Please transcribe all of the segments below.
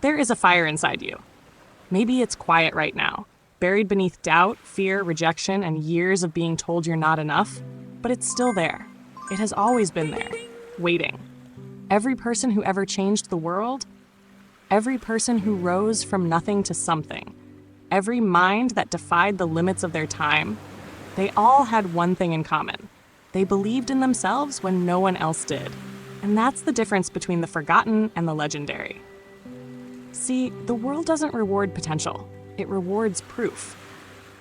There is a fire inside you. Maybe it's quiet right now, buried beneath doubt, fear, rejection, and years of being told you're not enough, but it's still there. It has always been there, waiting. Every person who ever changed the world, every person who rose from nothing to something, every mind that defied the limits of their time, they all had one thing in common. They believed in themselves when no one else did. And that's the difference between the forgotten and the legendary. See, the world doesn't reward potential. It rewards proof.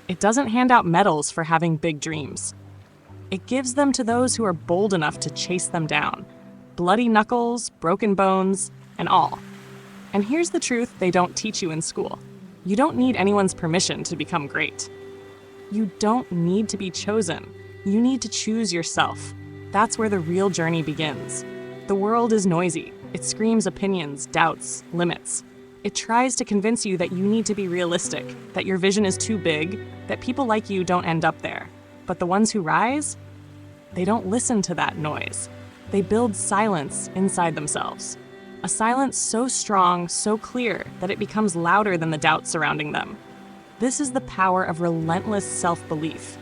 It doesn't hand out medals for having big dreams. It gives them to those who are bold enough to chase them down. Bloody knuckles, broken bones, and all. And here's the truth they don't teach you in school. You don't need anyone's permission to become great. You don't need to be chosen. You need to choose yourself. That's where the real journey begins. The world is noisy. It screams opinions, doubts, limits. It tries to convince you that you need to be realistic, that your vision is too big, that people like you don't end up there. But the ones who rise, they don't listen to that noise. They build silence inside themselves. A silence so strong, so clear, that it becomes louder than the doubt surrounding them. This is the power of relentless self-belief.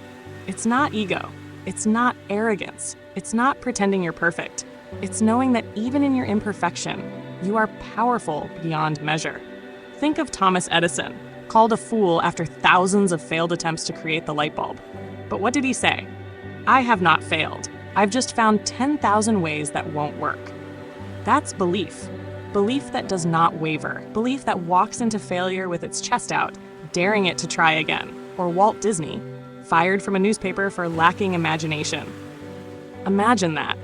It's not ego. It's not arrogance. It's not pretending you're perfect. It's knowing that even in your imperfection, you are powerful beyond measure. Think of Thomas Edison, called a fool after thousands of failed attempts to create the light bulb. But what did he say? "I have not failed. I've just found 10,000 ways that won't work." That's belief. Belief that does not waver. Belief that walks into failure with its chest out, daring it to try again. Or Walt Disney, fired from a newspaper for lacking imagination. Imagine that.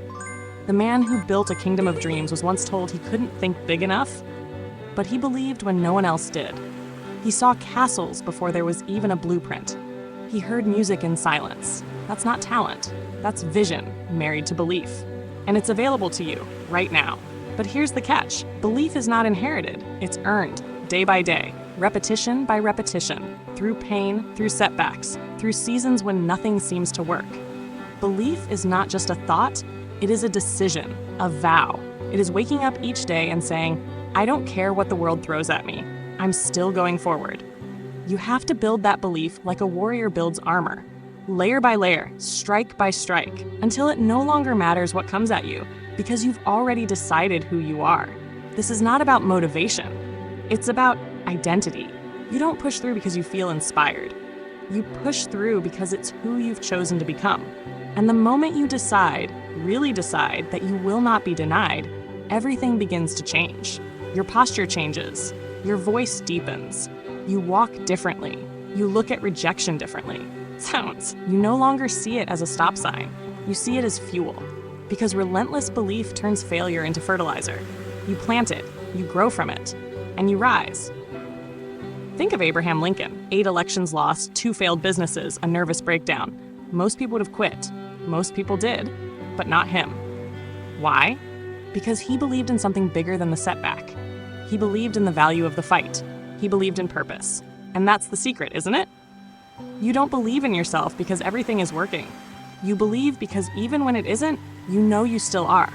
The man who built a kingdom of dreams was once told he couldn't think big enough, but he believed when no one else did. He saw castles before there was even a blueprint. He heard music in silence. That's not talent. That's vision married to belief. And it's available to you right now. But here's the catch. Belief is not inherited. It's earned, day by day, repetition by repetition, through pain, through setbacks, through seasons when nothing seems to work. Belief is not just a thought, it is a decision, a vow. It is waking up each day and saying, I don't care what the world throws at me. I'm still going forward. You have to build that belief like a warrior builds armor, layer by layer, strike by strike, until it no longer matters what comes at you, because you've already decided who you are. This is not about motivation. It's about identity. You don't push through because you feel inspired. You push through because it's who you've chosen to become. And the moment you decide, really decide, that you will not be denied, everything begins to change. Your posture changes. Your voice deepens. You walk differently. You look at rejection differently. Sounds. You no longer see it as a stop sign. You see it as fuel. Because relentless belief turns failure into fertilizer. You plant it, you grow from it, and you rise. Think of Abraham Lincoln. 8 elections lost, 2 failed businesses, a nervous breakdown. Most people would have quit. Most people did, but not him. Why? Because he believed in something bigger than the setback. He believed in the value of the fight. He believed in purpose. And that's the secret, isn't it? You don't believe in yourself because everything is working. You believe because even when it isn't, you know you still are.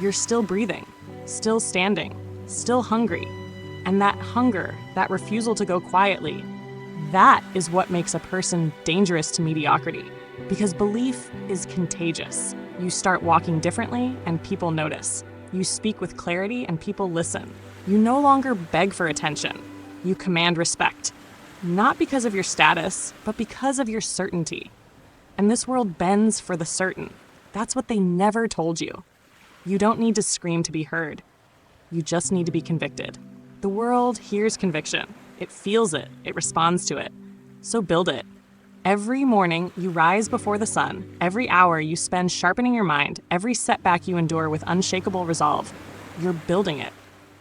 You're still breathing, still standing, still hungry. And that hunger, that refusal to go quietly, that is what makes a person dangerous to mediocrity. Because belief is contagious. You start walking differently and people notice. You speak with clarity and people listen. You no longer beg for attention. You command respect. Not because of your status, but because of your certainty. And this world bends for the certain. That's what they never told you. You don't need to scream to be heard. You just need to be convicted. The world hears conviction. It feels it. It responds to it. So build it. Every morning you rise before the sun. Every hour you spend sharpening your mind. Every setback you endure with unshakable resolve. You're building it.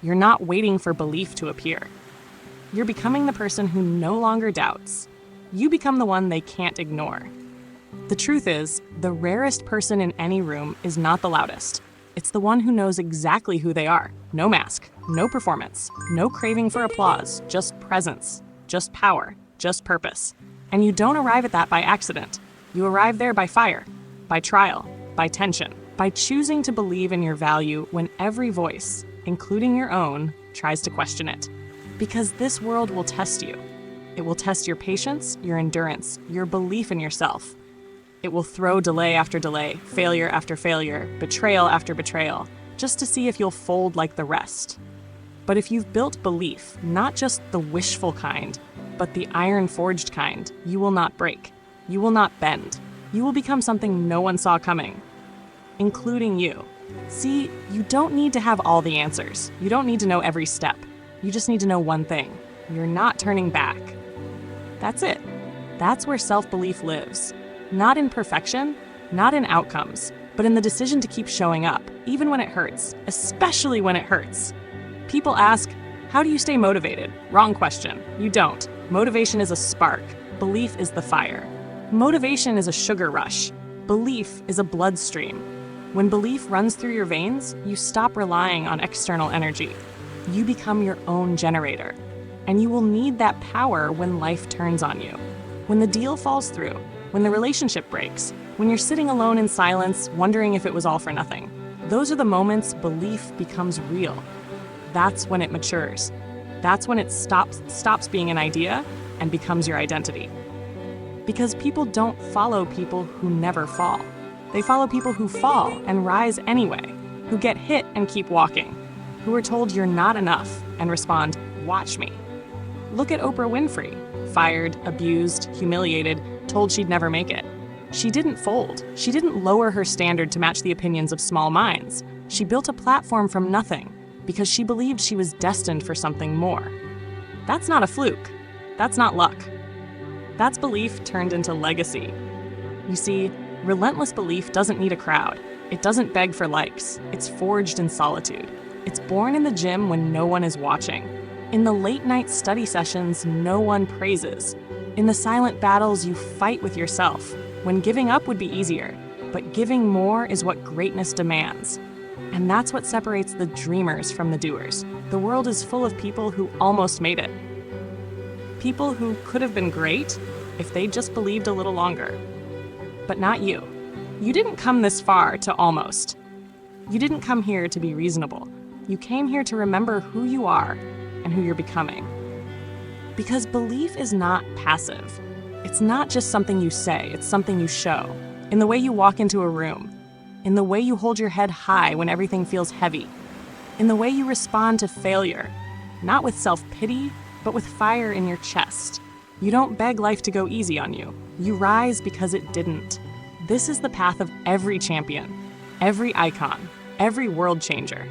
You're not waiting for belief to appear. You're becoming the person who no longer doubts. You become the one they can't ignore. The truth is, the rarest person in any room is not the loudest. It's the one who knows exactly who they are. No mask, no performance, no craving for applause, just presence, just power, just purpose. And you don't arrive at that by accident. You arrive there by fire, by trial, by tension, by choosing to believe in your value when every voice, including your own, tries to question it. Because this world will test you. It will test your patience, your endurance, your belief in yourself. It will throw delay after delay, failure after failure, betrayal after betrayal, just to see if you'll fold like the rest. But if you've built belief, not just the wishful kind, but the iron-forged kind, you will not break. You will not bend. You will become something no one saw coming, including you. See, you don't need to have all the answers. You don't need to know every step. You just need to know one thing. You're not turning back. That's it. That's where self-belief lives. Not in perfection, not in outcomes, but in the decision to keep showing up, even when it hurts, especially when it hurts. People ask, how do you stay motivated? Wrong question. You don't. Motivation is a spark. Belief is the fire. Motivation is a sugar rush. Belief is a bloodstream. When belief runs through your veins, you stop relying on external energy. You become your own generator. And you will need that power when life turns on you. When the deal falls through, when the relationship breaks, when you're sitting alone in silence, wondering if it was all for nothing. Those are the moments belief becomes real. That's when it matures. That's when it stops being an idea and becomes your identity. Because people don't follow people who never fall. They follow people who fall and rise anyway, who get hit and keep walking, who are told you're not enough and respond, watch me. Look at Oprah Winfrey, fired, abused, humiliated, told she'd never make it. She didn't fold. She didn't lower her standard to match the opinions of small minds. She built a platform from nothing because she believed she was destined for something more. That's not a fluke. That's not luck. That's belief turned into legacy. You see, relentless belief doesn't need a crowd. It doesn't beg for likes. It's forged in solitude. It's born in the gym when no one is watching. In the late-night study sessions no one praises. In the silent battles you fight with yourself, when giving up would be easier, but giving more is what greatness demands. And that's what separates the dreamers from the doers. The world is full of people who almost made it. People who could have been great if they just believed a little longer. But not you. You didn't come this far to almost. You didn't come here to be reasonable. You came here to remember who you are and who you're becoming. Because belief is not passive. It's not just something you say, it's something you show. In the way you walk into a room, in the way you hold your head high when everything feels heavy, in the way you respond to failure, not with self-pity, but with fire in your chest. You don't beg life to go easy on you. You rise because it didn't. This is the path of every champion, every icon, every world changer.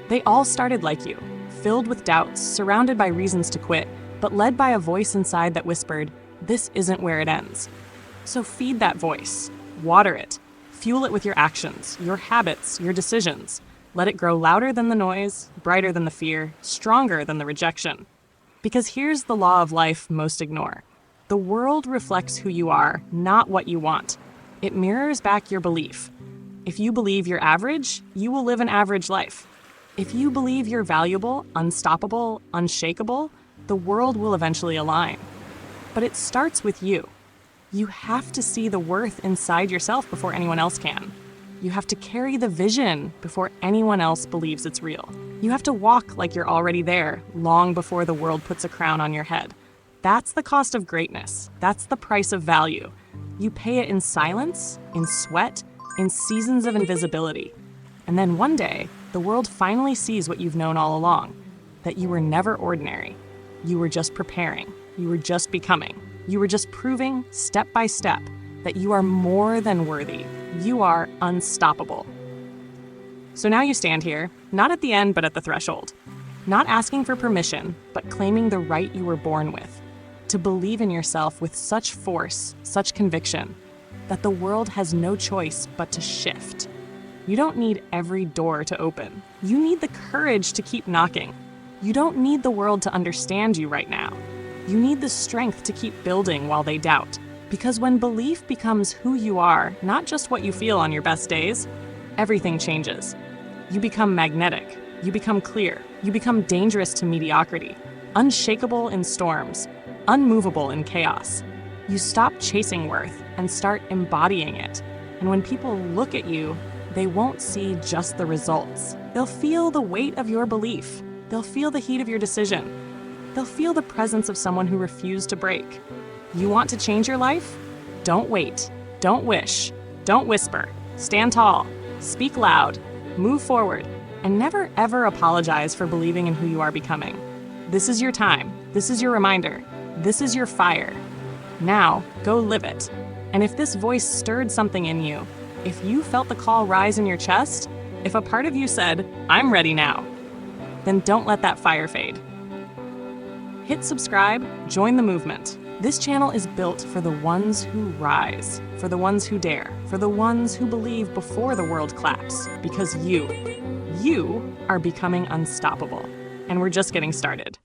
They all started like you, filled with doubts, surrounded by reasons to quit, but led by a voice inside that whispered, this isn't where it ends. So feed that voice, water it, fuel it with your actions, your habits, your decisions. Let it grow louder than the noise, brighter than the fear, stronger than the rejection. Because here's the law of life most ignore. The world reflects who you are, not what you want. It mirrors back your belief. If you believe you're average, you will live an average life. If you believe you're valuable, unstoppable, unshakable, the world will eventually align. But it starts with you. You have to see the worth inside yourself before anyone else can. You have to carry the vision before anyone else believes it's real. You have to walk like you're already there, long before the world puts a crown on your head. That's the cost of greatness. That's the price of value. You pay it in silence, in sweat, in seasons of invisibility. And then one day, the world finally sees what you've known all along, that you were never ordinary. You were just preparing. You were just becoming. You were just proving, step by step, that you are more than worthy. You are unstoppable. So now you stand here, not at the end, but at the threshold. Not asking for permission, but claiming the right you were born with. To believe in yourself with such force, such conviction, that the world has no choice but to shift. You don't need every door to open. You need the courage to keep knocking. You don't need the world to understand you right now. You need the strength to keep building while they doubt. Because when belief becomes who you are, not just what you feel on your best days, everything changes. You become magnetic. You become clear. You become dangerous to mediocrity, unshakable in storms, unmovable in chaos. You stop chasing worth and start embodying it. And when people look at you, they won't see just the results. They'll feel the weight of your belief. They'll feel the heat of your decision. They'll feel the presence of someone who refused to break. You want to change your life? Don't wait. Don't wish. Don't whisper. Stand tall. Speak loud. Move forward. And never ever apologize for believing in who you are becoming. This is your time. This is your reminder. This is your fire. Now, go live it. And if this voice stirred something in you, if you felt the call rise in your chest, if a part of you said, "I'm ready now," then don't let that fire fade. Hit subscribe, join the movement. This channel is built for the ones who rise, for the ones who dare, for the ones who believe before the world claps, because you are becoming unstoppable. And we're just getting started.